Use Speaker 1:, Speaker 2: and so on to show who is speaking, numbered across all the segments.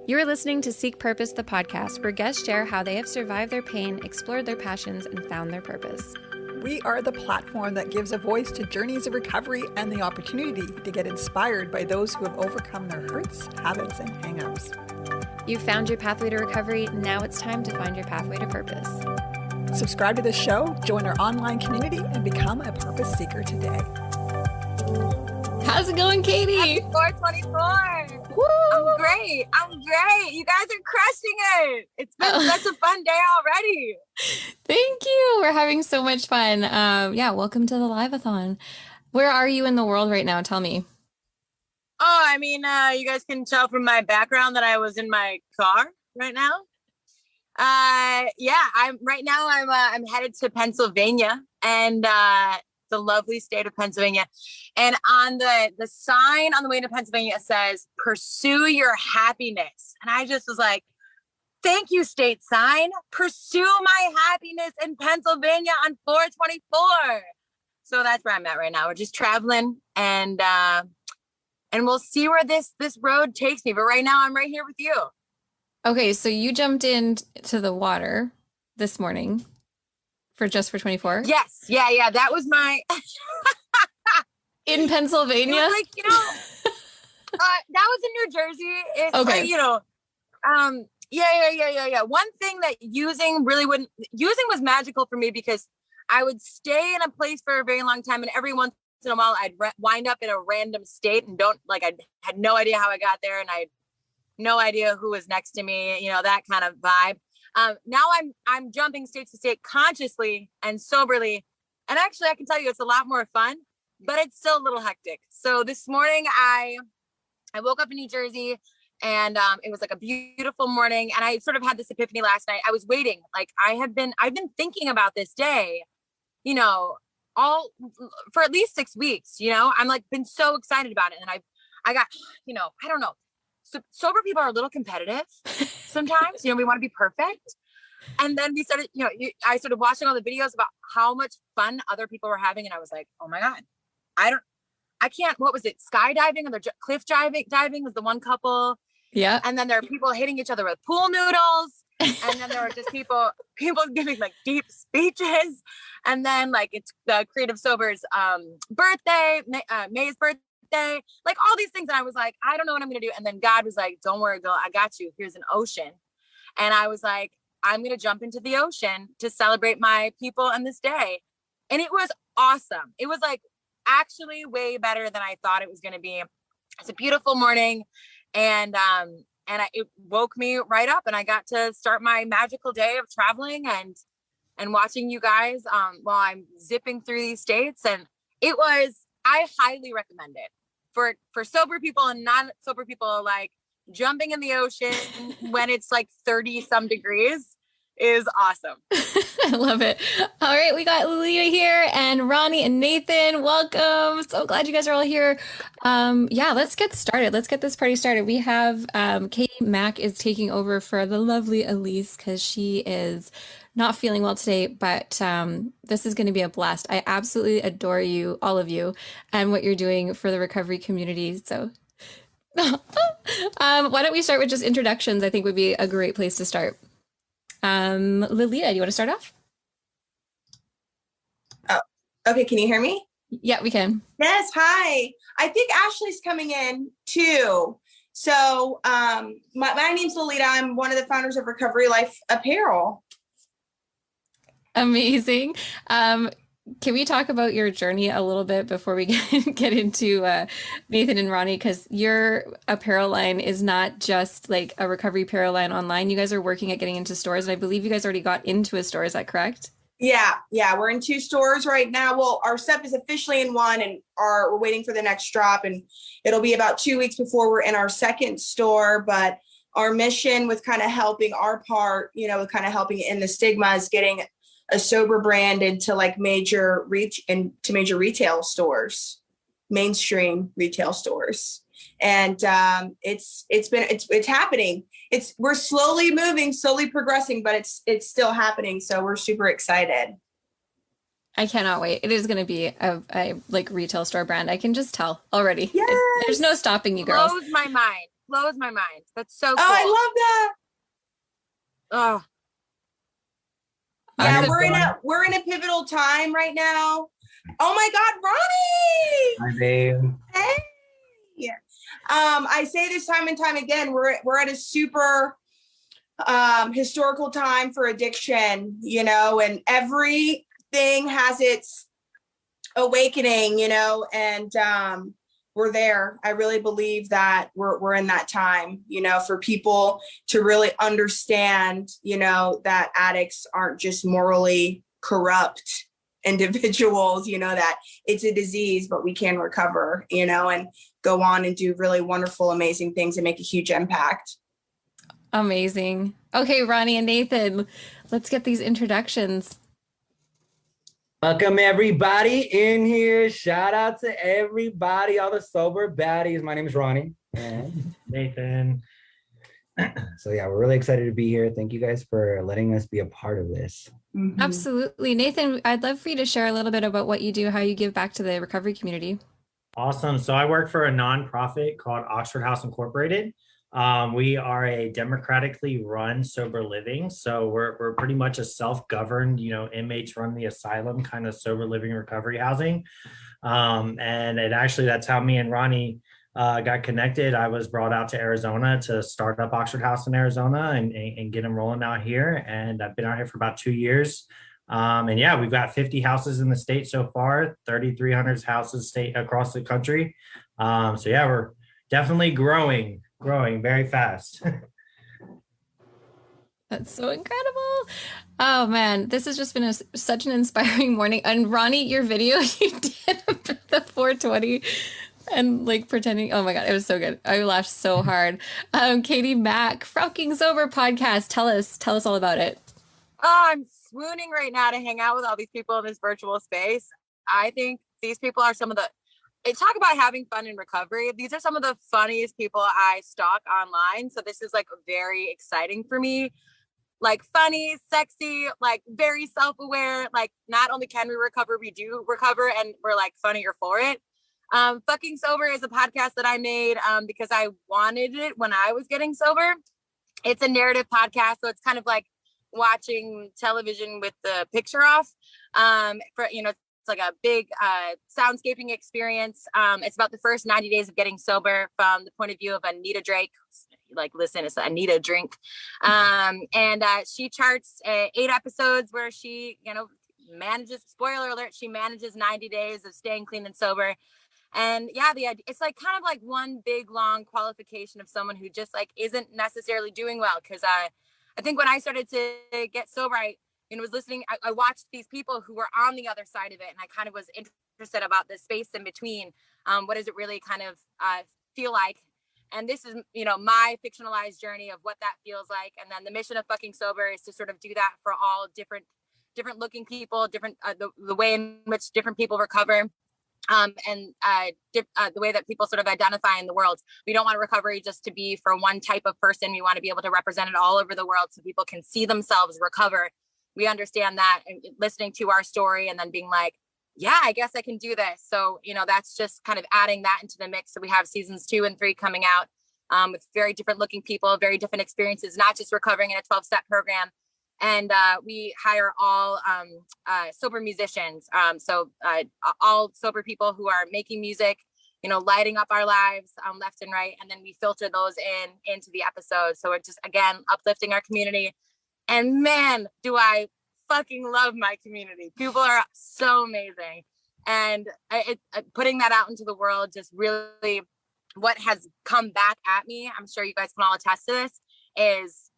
Speaker 1: You are listening to Seek Purpose, the podcast, where guests share how they have survived their pain, explored their passions, and found their purpose.
Speaker 2: We are the platform that gives a voice to journeys of recovery and the opportunity to get inspired by those who have overcome their hurts, habits, and hang-ups.
Speaker 1: You've found your pathway to recovery. Now it's time to find your pathway to purpose.
Speaker 2: Subscribe to the show, join our online community, and become a purpose seeker today.
Speaker 1: How's it going, Katie?
Speaker 3: Happy 424.
Speaker 1: Woo!
Speaker 3: I'm great. You guys are crushing it. It's been such a fun day already.
Speaker 1: Thank you. We're having so much fun. Welcome to the Live-a-thon. Where are you in the world right now? Tell me.
Speaker 3: Oh, I mean, you guys can tell from my background that I was in my car right now. I'm headed to Pennsylvania, and the lovely state of Pennsylvania. And on the sign on the way to Pennsylvania, it says, "Pursue your happiness." And I just was like, thank you, state sign. Pursue my happiness in Pennsylvania on 424. So that's where I'm at right now. We're just traveling, and we'll see where this road takes me. But right now I'm right here with you.
Speaker 1: Okay, so you jumped into the water this morning for 24?
Speaker 3: Yes. Yeah. That was my
Speaker 1: in Pennsylvania?
Speaker 3: It was like, that was in New Jersey. It's
Speaker 1: okay.
Speaker 3: Yeah. One thing that using was magical for me, because I would stay in a place for a very long time, and every once in a while I'd wind up in a random state and I had no idea how I got there, and I had no idea who was next to me, that kind of vibe. Now I'm jumping state to state consciously and soberly. And actually I can tell you it's a lot more fun, but it's still a little hectic. So this morning I woke up in New Jersey, and it was like a beautiful morning. And I sort of had this epiphany last night. I was waiting. Like I've been thinking about this day, all for at least 6 weeks, I'm like been so excited about it. And I got, I don't know. So sober people are a little competitive sometimes, we want to be perfect. And then we started, I started watching all the videos about how much fun other people were having. And I was like, oh my God, I can't, what was it? Skydiving or cliff diving was the one couple.
Speaker 1: Yeah.
Speaker 3: And then there are people hitting each other with pool noodles. And then there were just people giving like deep speeches. And then like it's the Creative Sober's birthday, May's birthday. Like all these things. And I was like, I don't know what I'm going to do. And then God was like, don't worry, girl, I got you. Here's an ocean. And I was like, I'm going to jump into the ocean to celebrate my people on this day. And it was awesome. It was like actually way better than I thought it was going to be. It's a beautiful morning. And it woke me right up, and I got to start my magical day of traveling and watching you guys while I'm zipping through these states. And I highly recommend it for sober people and non-sober people. Like jumping in the ocean when it's like 30 some degrees is awesome.
Speaker 1: I love it. All right. We got Lalita here and Ronnie and Nathan. Welcome. So glad you guys are all here. Let's get started. Let's get this party started. We have Mack is taking over for the lovely Alysse because she is not feeling well today, but this is going to be a blast. I absolutely adore you, all of you, and what you're doing for the recovery community. So why don't we start with just introductions? I think would be a great place to start. Lalita, do you want to start off?
Speaker 4: Oh, okay. Can you hear me?
Speaker 1: Yeah, we can.
Speaker 4: Yes. Hi. I think Ashley's coming in too. So my name's Lalita. I'm one of the founders of Recovery Life Apparel.
Speaker 1: Amazing. Can we talk about your journey a little bit before we get into Nathan and Ronnie? Because your apparel line is not just like a recovery apparel line online. You guys are working at getting into stores. And I believe you guys already got into a store. Is that correct?
Speaker 4: Yeah. We're in 2 stores right now. Well, our stuff is officially in 1, and we're waiting for the next drop. And it'll be about 2 weeks before we're in our 2nd store. But our mission with kind of helping our part, with kind of helping in the stigma is getting a sober brand into like major retail stores, mainstream retail stores. And it's happening. We're slowly moving, slowly progressing, but it's still happening. So we're super excited.
Speaker 1: I cannot wait. It is going to be a like retail store brand. I can just tell already.
Speaker 4: Yes.
Speaker 1: There's no stopping you girls.
Speaker 3: Blows my mind. blows my mind. That's so cool.
Speaker 4: Oh, I love that.
Speaker 3: Oh,
Speaker 4: Yeah,
Speaker 1: Awesome.
Speaker 4: we're in a pivotal time right now. Oh my God, Ronnie!
Speaker 5: Hi, babe.
Speaker 4: Hey. I say this time and time again, we're at a super historical time for addiction, you know, and everything has its awakening, you know, and we're there. I really believe that we're in that time, you know, for people to really understand, you know, that addicts aren't just morally corrupt individuals, you know, that it's a disease, but we can recover, you know, and go on and do really wonderful, amazing things and make a huge impact.
Speaker 1: Amazing. Okay, Ronnie and Nathan, let's get these introductions.
Speaker 5: Welcome everybody in here. Shout out to everybody, all the sober baddies. My name is Ronnie and Nathan. So yeah, we're really excited to be here. Thank you guys for letting us be a part of this.
Speaker 4: Mhm.
Speaker 1: Absolutely. Nathan, I'd love for you to share a little bit about what you do, how you give back to the recovery community.
Speaker 6: Awesome. So I work for a nonprofit called Oxford House Incorporated. We are a democratically run sober living. So we're pretty much a self-governed, you know, inmates run the asylum kind of sober living recovery housing. And that's how me and Ronnie got connected. I was brought out to Arizona to start up Oxford House in Arizona and get them rolling out here. And I've been out here for about 2 years. And yeah, we've got 50 houses in the state so far, 3,300 houses across the country. So yeah, we're definitely growing very fast.
Speaker 1: That's so incredible. Oh man, this has just been such an inspiring morning. And Ronnie, your video you did of the 420 and like pretending, oh my God, it was so good. I laughed so hard. Katie Mack, Fucking Sober podcast. Tell us all about it.
Speaker 3: Oh, I'm swooning right now to hang out with all these people in this virtual space. I think these people are some of the, talk about having fun in recovery. These are some of the funniest people I stalk online. So this is like very exciting for me. Like funny, sexy, like very self-aware. Like not only can we recover, we do recover and we're like funnier for it. Fucking Sober is a podcast that I made because I wanted it when I was getting sober. It's a narrative podcast. So it's kind of like watching television with the picture off. It's like a big soundscaping experience. It's about the first 90 days of getting sober from the point of view of Anita Drake. Like, listen, it's Anita Drink. And she charts 8 episodes where she, manages, spoiler alert, she manages 90 days of staying clean and sober. And yeah, the idea, it's like kind of like one big long qualification of someone who just like isn't necessarily doing well. Cause I think when I started to get sober, I was listening, I watched these people who were on the other side of it. And I kind of was interested about the space in between. What does it really kind of feel like? And this is, my fictionalized journey of what that feels like. And then the mission of Fucking Sober is to sort of do that for all different looking people, different, the way in which different people recover. The way that people sort of identify in the world. We don't want recovery just to be for one type of person. We want to be able to represent it all over the world so people can see themselves recover. We understand that, and listening to our story and then being like, yeah, I guess I can do this. So, that's just kind of adding that into the mix. So we have seasons 2 and 3 coming out with very different looking people, very different experiences, not just recovering in a 12-step program. And we hire all sober musicians. So all sober people who are making music, lighting up our lives left and right. And then we filter those into the episodes. So we're just, again, uplifting our community. And man, do I fucking love my community. People are so amazing. And putting that out into the world, just really what has come back at me, I'm sure you guys can all attest to this, is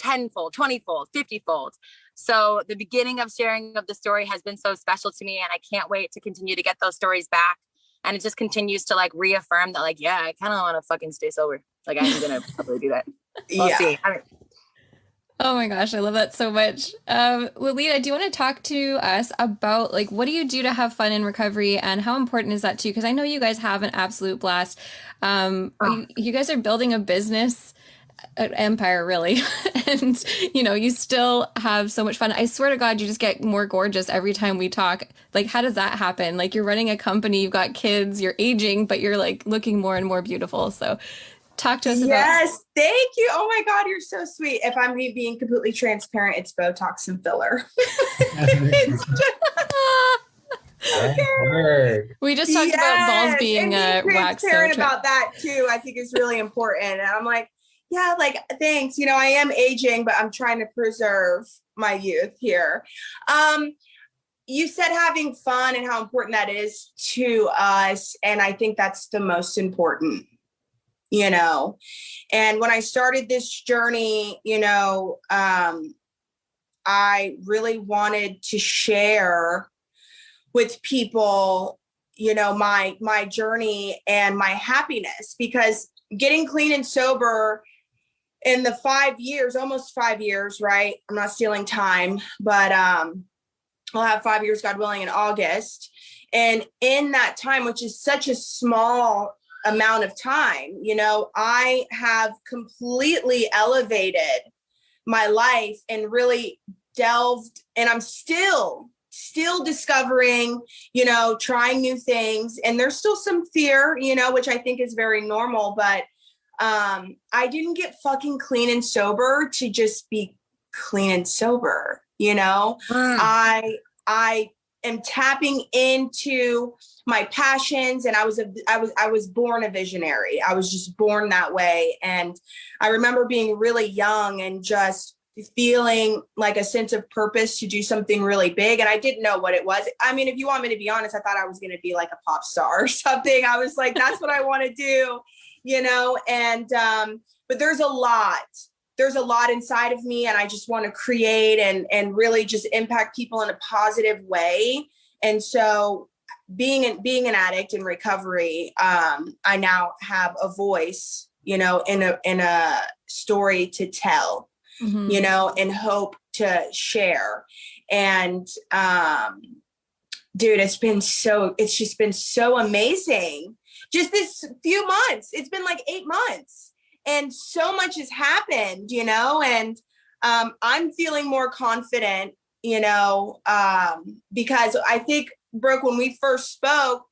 Speaker 3: 10-fold, 20-fold, 50-fold. So the beginning of sharing of the story has been so special to me, and I can't wait to continue to get those stories back. And it just continues to like reaffirm that, like, yeah, I kind of want to fucking stay sober. Like, I'm gonna probably do that. We'll see.
Speaker 1: Oh my gosh, I love that so much. Lalita, do you want to talk to us about like what do you do to have fun in recovery and how important is that to you? Because I know you guys have an absolute blast. You guys are building a business empire, really. And you still have so much fun. I swear to God, you just get more gorgeous every time we talk. Like, how does that happen? Like, you're running a company, you've got kids, you're aging, but you're like looking more and more beautiful. So Talk to us about.
Speaker 4: Yes, thank you. Oh my God, you're so sweet. If I'm being completely transparent, it's Botox and filler. It's
Speaker 5: Word.
Speaker 1: We just talked about balls being
Speaker 4: and being
Speaker 1: waxed.
Speaker 4: transparent about that too, I think is really important. And I'm like, yeah, like, thanks. You know, I am aging, but I'm trying to preserve my youth here. You said having fun and how important that is to us. And I think that's the most important, you know. And when I started this journey, you know, I really wanted to share with people, you know, my journey and my happiness, because getting clean and sober in the 5 years, almost 5 years, right? I'm not stealing time, but I'll have 5 years, God willing, in August. And in that time, which is such a small amount of time, you know, I have completely elevated my life and really delved, and I'm still discovering, you know, trying new things. And there's still some fear, you know, which I think is very normal, but I didn't get fucking clean and sober to just be clean and sober, you know. I am tapping into my passions, and I was born a visionary. I was just born that way. And I remember being really young and just feeling like a sense of purpose to do something really big. And I didn't know what it was. I mean, if you want me to be honest, I thought I was going to be like a pop star or something. I was like, that's what I want to do, you know? And, but there's a lot inside of me, and I just want to create and really just impact people in a positive way. And so being an addict in recovery, I now have a voice, you know, in a story to tell, you know, and hope to share. And, dude, it's just been so amazing. Just this few months, it's been like 8 months, and so much has happened, you know, and, I'm feeling more confident, you know, because I think, Brooke, when we first spoke,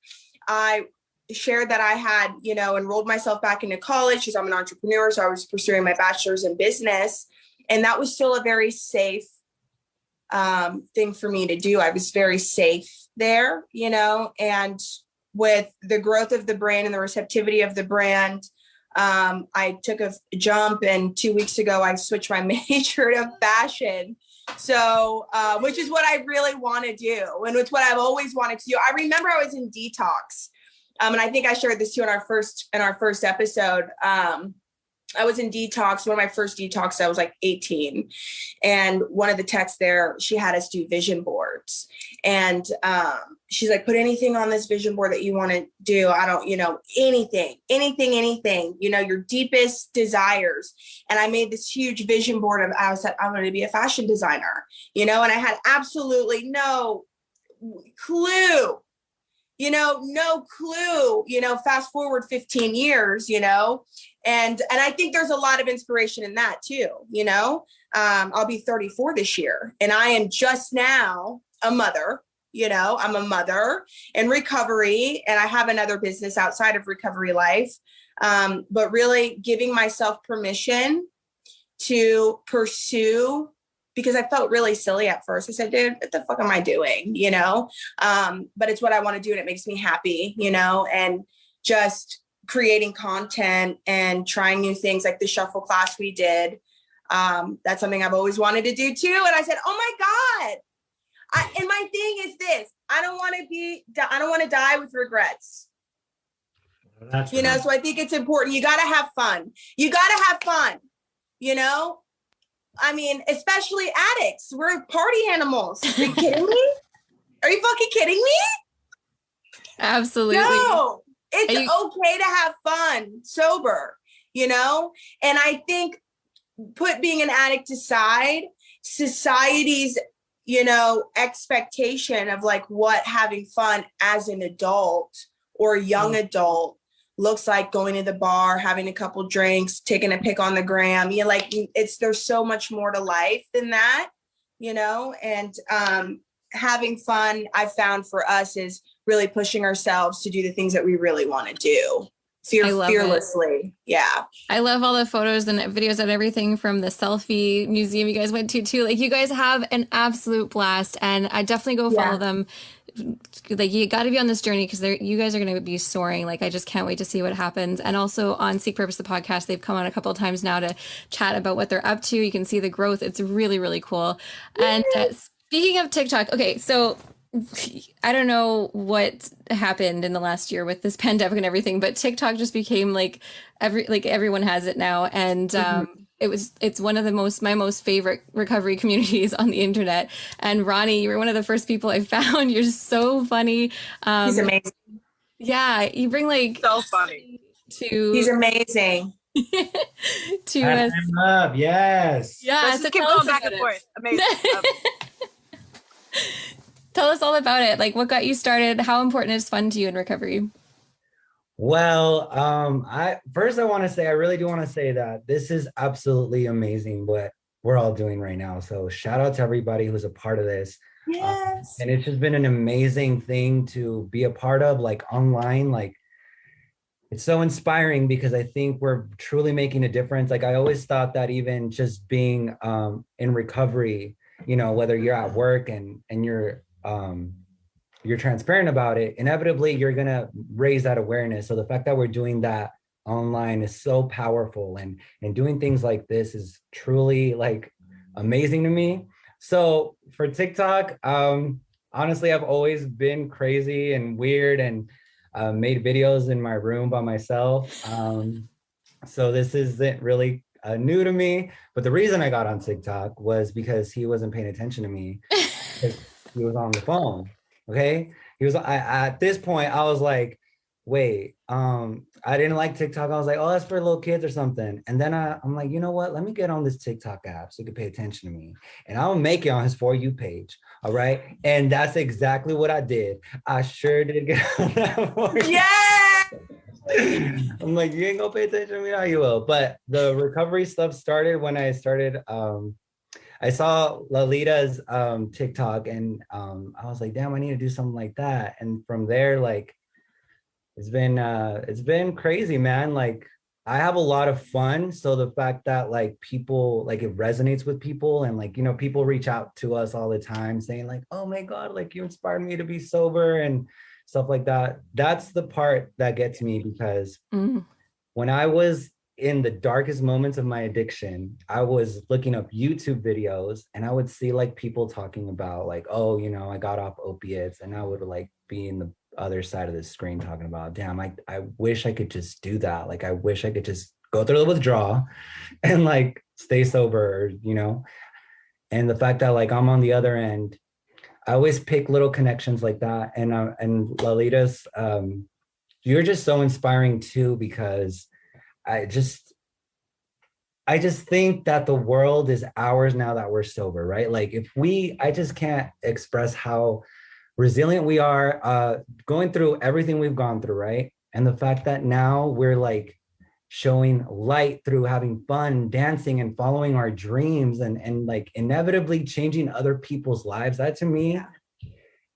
Speaker 4: I shared that I had, you know, enrolled myself back into college because I'm an entrepreneur. So I was pursuing my bachelor's in business. And that was still a very safe thing for me to do. I was very safe there, you know, and with the growth of the brand and the receptivity of the brand, I took a jump, and 2 weeks ago, I switched my major to fashion. So, which is what I really want to do. And it's what I've always wanted to do. I remember I was in detox. And I think I shared this too in our first episode. I was in detox. One of my first detox, I was like 18. And one of the techs there, she had us do vision boards. And she's like, put anything on this vision board that you want to do. I don't, you know, anything, you know, your deepest desires. And I made this huge vision board of, I said, I'm going to be a fashion designer, you know, and I had absolutely no clue. No clue, fast forward 15 years, and I think there's a lot of inspiration in that too, I'll be 34 this year, and I am just now a mother, I'm a mother in recovery, and I have another business outside of recovery life, but really giving myself permission to pursue, because I felt really silly at first. I said, dude, what the fuck am I doing? But it's what I want to do, and it makes me happy, and just creating content and trying new things like the shuffle class we did. That's something I've always wanted to do too. And I said, oh my God. And my thing is this, I don't want to die with regrets.
Speaker 6: That's right.
Speaker 4: So I think it's important. You got to have fun. I mean, especially addicts. We're party animals. Are you kidding me? Are you fucking kidding me?
Speaker 1: Absolutely.
Speaker 4: No, it's okay to have fun, sober, And I think put being an addict aside, society's, expectation of like what having fun as an adult or young adult looks like, going to the bar, having a couple drinks, taking a pic on the gram. There's so much more to life than that, and having fun, I've found for us, is really pushing ourselves to do the things that we really want to do.
Speaker 1: I love it.
Speaker 4: fearlessly. Yeah.
Speaker 1: I love all the photos and videos and everything from the selfie museum you guys went to too. Like you guys have an absolute blast, and I definitely go follow them. Like you got to be on this journey because you guys are going to be soaring. Like I just can't wait to see what happens. And also on Seek Purpose, the podcast, they've come on a couple of times now to chat about what they're up to. You can see the growth. It's really, really cool. And speaking of TikTok, okay, so I don't know what happened in the last year with this pandemic and everything, but TikTok just became like everyone has it now. And it's one of my most favorite recovery communities on the internet. And Ronnie, you were one of the first people I found. You're so funny.
Speaker 4: He's amazing.
Speaker 1: Yeah, you bring like
Speaker 3: So funny.
Speaker 4: He's amazing.
Speaker 1: to
Speaker 5: Hype
Speaker 1: us.
Speaker 5: him up, yes.
Speaker 1: Yeah,
Speaker 3: Let's
Speaker 1: so
Speaker 3: just keep
Speaker 1: tell us
Speaker 3: going back
Speaker 1: about
Speaker 3: and
Speaker 1: it.
Speaker 3: forth. Amazing.
Speaker 1: Tell us all about it. Like what got you started? How important is fun to you in recovery?
Speaker 5: Well, I want to say, I really do want to say that this is absolutely amazing what we're all doing right now. So shout out to everybody who's a part of this.
Speaker 4: Yes.
Speaker 5: And it's just been an amazing thing to be a part of, like online. Like it's so inspiring because I think we're truly making a difference. Like I always thought that even just being in recovery, you know, whether you're at work and you're transparent about it, inevitably you're gonna raise that awareness. So the fact that we're doing that online is so powerful, and doing things like this is truly like amazing to me. So for TikTok, honestly, I've always been crazy and weird and made videos in my room by myself. So this isn't really new to me, but the reason I got on TikTok was because he wasn't paying attention to me. He was on the phone. Okay. At this point, I was like, wait, I didn't like TikTok. I was like, oh, that's for little kids or something. And then I'm like, you know what? Let me get on this TikTok app so he can pay attention to me. And I'll make it on his For You page. All right. And that's exactly what I did. I sure did get on that For You.
Speaker 4: Yeah.
Speaker 5: I'm like, you ain't gonna pay attention to me now, you will. But the recovery stuff started when I started, I saw Lalita's TikTok, and I was like, damn, I need to do something like that. And from there, like, it's been crazy, man. Like, I have a lot of fun. So the fact that like people, like it resonates with people, and like, you know, people reach out to us all the time saying like, oh my God, like you inspired me to be sober and stuff like that. That's the part that gets me, because when I was in the darkest moments of my addiction, I was looking up YouTube videos, and I would see like people talking about like, oh, you know, I got off opiates, and I would like be in the other side of the screen talking about, damn, I wish I could just do that. Like, I wish I could just go through the withdrawal and like stay sober, you know? And the fact that like I'm on the other end, I always pick little connections like that. And Lalita's, you're just so inspiring too, because I just think that the world is ours now that we're sober, right? Like I just can't express how resilient we are going through everything we've gone through, right? And the fact that now we're like showing light through having fun, dancing, and following our dreams, and like inevitably changing other people's lives, that to me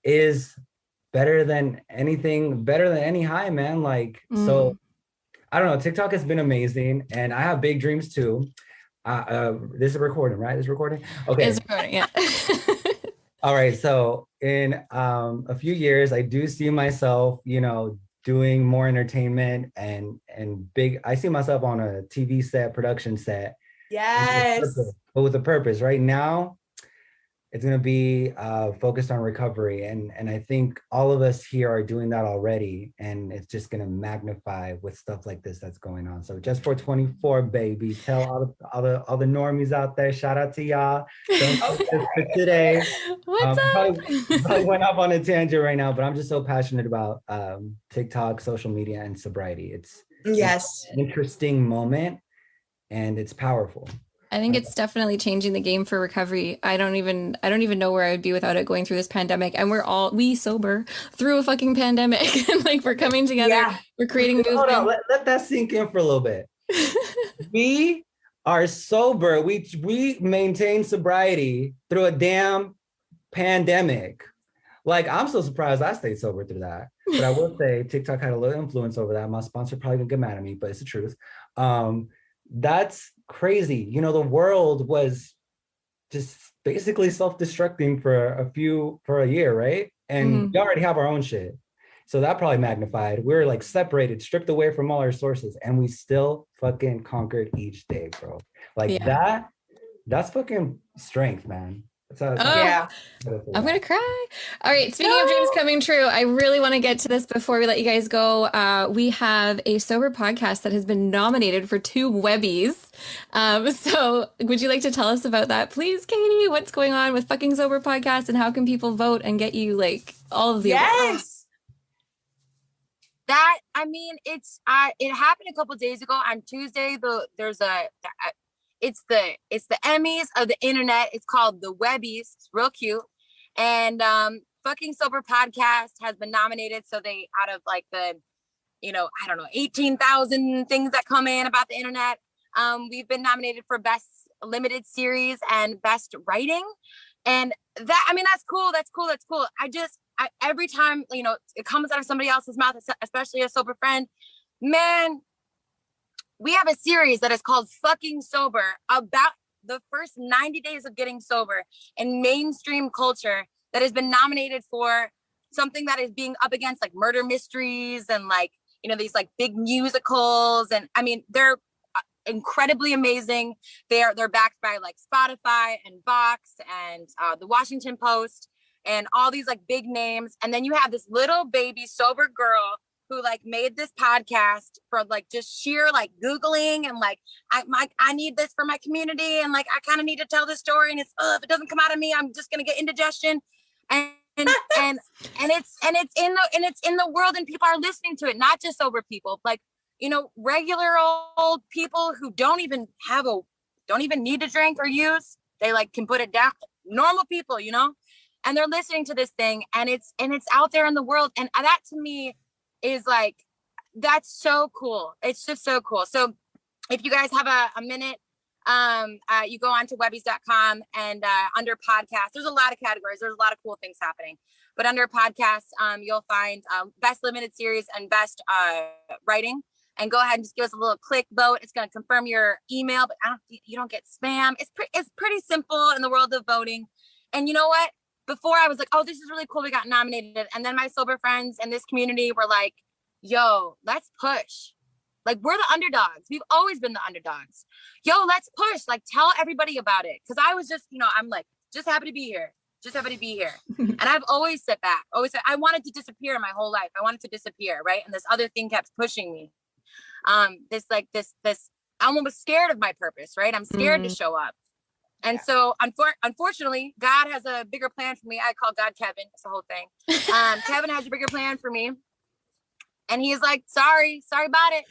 Speaker 5: is better than any high, man. Like, so I don't know, TikTok has been amazing, and I have big dreams too. This is recording, right? This is recording? Okay.
Speaker 1: It's recording, yeah.
Speaker 5: All right, so in a few years, I do see myself, you know, doing more entertainment and big. I see myself on a TV set, production set.
Speaker 4: Yes.
Speaker 5: But with a purpose. Right now, it's going to be focused on recovery. And I think all of us here are doing that already. And it's just going to magnify with stuff like this that's going on. So just for 24, baby, tell all the normies out there, shout out to y'all. For today.
Speaker 1: What's up?
Speaker 5: I went up on a tangent right now, but I'm just so passionate about TikTok, social media, and sobriety. It's an interesting moment, and it's powerful.
Speaker 1: I think it's definitely changing the game for recovery. I don't even know where I would be without it going through this pandemic. And we sober through a fucking pandemic. And like we're coming together. Yeah. We're creating movement.
Speaker 5: Hold on, let that sink in for a little bit. We are sober. We maintain sobriety through a damn pandemic. Like, I'm so surprised I stayed sober through that. But I will say TikTok had a little influence over that. My sponsor probably gonna get mad at me, but it's the truth. That's crazy. You know, the world was just basically self-destructing for a year, right? And we already have our own shit. So that probably magnified. We're like separated, stripped away from all our sources, and we still fucking conquered each day, bro. Like that's fucking strength, man.
Speaker 4: Yeah.
Speaker 1: I'm gonna cry. All right, speaking of dreams coming true, I really want to get to this before we let you guys go. We have a sober podcast that has been nominated for 2 Webbies. So would you like to tell us about that, please, Katie? What's going on with fucking sober podcast, and how can people vote and get you like all of the
Speaker 4: Yes.
Speaker 3: That, I mean, it happened a couple days ago on Tuesday. It's the Emmys of the internet. It's called the Webbies. It's real cute. And fucking sober podcast has been nominated. So they, out of like the, I don't know, 18,000 things that come in about the internet, we've been nominated for best limited series and best writing. And that, I mean, that's cool. That's cool. That's cool. Every time, it comes out of somebody else's mouth, especially a sober friend, man, we have a series that is called Fucking Sober, about the first 90 days of getting sober in mainstream culture, that has been nominated for something that is being up against like murder mysteries and like, these like big musicals. And I mean, they're incredibly amazing. They're backed by like Spotify and Vox and the Washington Post and all these like big names. And then you have this little baby sober girl who like made this podcast for like just sheer like Googling and like, I need this for my community. And like, I kind of need to tell this story. And it's, if it doesn't come out of me, I'm just going to get indigestion. And it's in the world, and people are listening to it, not just sober people, like, regular old people who don't even need to drink or use. They like can put it down. Normal people, and they're listening to this thing, and it's out there in the world. And that to me is like, that's so cool. It's just so cool. So if you guys have a minute, you go on to webbies.com and under podcasts, there's a lot of categories. There's a lot of cool things happening, but under podcasts, you'll find best limited series and best writing. And go ahead and just give us a little click vote. It's going to confirm your email, but you don't get spam. It's pretty simple in the world of voting. And you know what? Before I was like, oh, this is really cool. We got nominated. And then my sober friends in this community were like, yo, let's push. Like, we're the underdogs. We've always been the underdogs. Yo, let's push. Like, tell everybody about it. Because I was just, I'm like, just happy to be here. Just happy to be here. And I've always sat back. I wanted to disappear my whole life. I wanted to disappear, right? And this other thing kept pushing me. This I'm almost scared of my purpose, right? I'm scared to show up. And so unfortunately, God has a bigger plan for me. I call God Kevin. It's the whole thing. Kevin has a bigger plan for me. And he's like, sorry about it.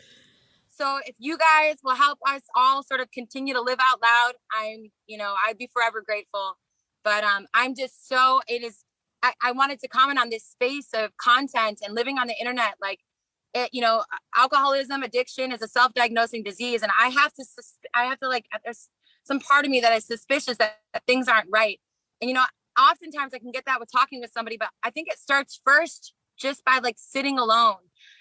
Speaker 3: So if you guys will help us all sort of continue to live out loud, I'd be forever grateful. But I'm just I wanted to comment on this space of content and living on the internet. Like, alcoholism, addiction is a self-diagnosing disease. And I have to like, there's some part of me that is suspicious that things aren't right. And, oftentimes I can get that with talking with somebody, but I think it starts first just by like sitting alone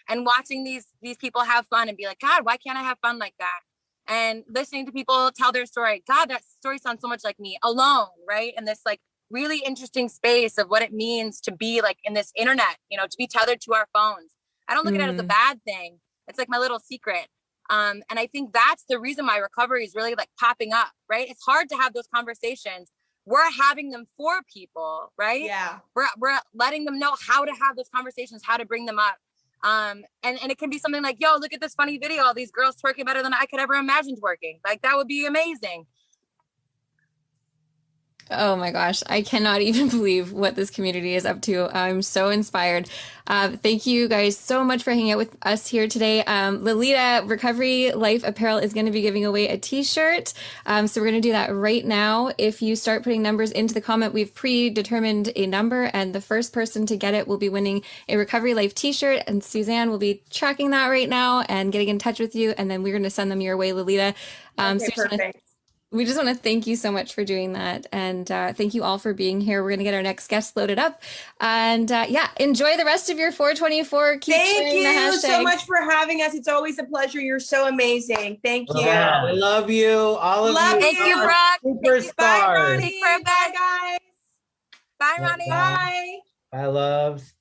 Speaker 3: and watching these people have fun and be like, God, why can't I have fun like that? And listening to people tell their story. God, that story sounds so much like me alone, right? And this like really interesting space of what it means to be like in this internet, to be tethered to our phones. I don't look at it as a bad thing. It's like my little secret. And I think that's the reason my recovery is really like popping up, right? It's hard to have those conversations. We're having them for people, right?
Speaker 4: Yeah.
Speaker 3: We're letting them know how to have those conversations, how to bring them up. And it can be something like, yo, look at this funny video. All these girls twerking better than I could ever imagine twerking. Like, that would be amazing.
Speaker 1: Oh my gosh, I cannot even believe what this community is up to. I'm so inspired. Thank you guys so much for hanging out with us here today. Lalita, Recovery Life Apparel is going to be giving away a t-shirt. So we're going to do that right now. If you start putting numbers into the comment, we've predetermined a number, and the first person to get it will be winning a Recovery Life t-shirt. And Suzanne will be tracking that right now and getting in touch with you. And then we're going to send them your way, Lalita.
Speaker 4: Okay,
Speaker 1: so
Speaker 4: perfect.
Speaker 1: We just want to thank you so much for doing that. And thank you all for being here. We're going to get our next guest loaded up. And yeah, enjoy the rest of your 424. Keep
Speaker 4: Thank
Speaker 1: sharing the
Speaker 4: you
Speaker 1: hashtag.
Speaker 4: so much for having us. It's always a pleasure. You're so amazing. Thank you.
Speaker 5: Yeah, we love you. All of
Speaker 4: Love
Speaker 5: you.
Speaker 3: Thank you,
Speaker 5: are
Speaker 3: Brooke. Thank you.
Speaker 4: Bye,
Speaker 5: Superstars.
Speaker 4: Ronnie. Bye, guys.
Speaker 3: Bye, Ronnie.
Speaker 4: Bye.
Speaker 5: Bye, loves.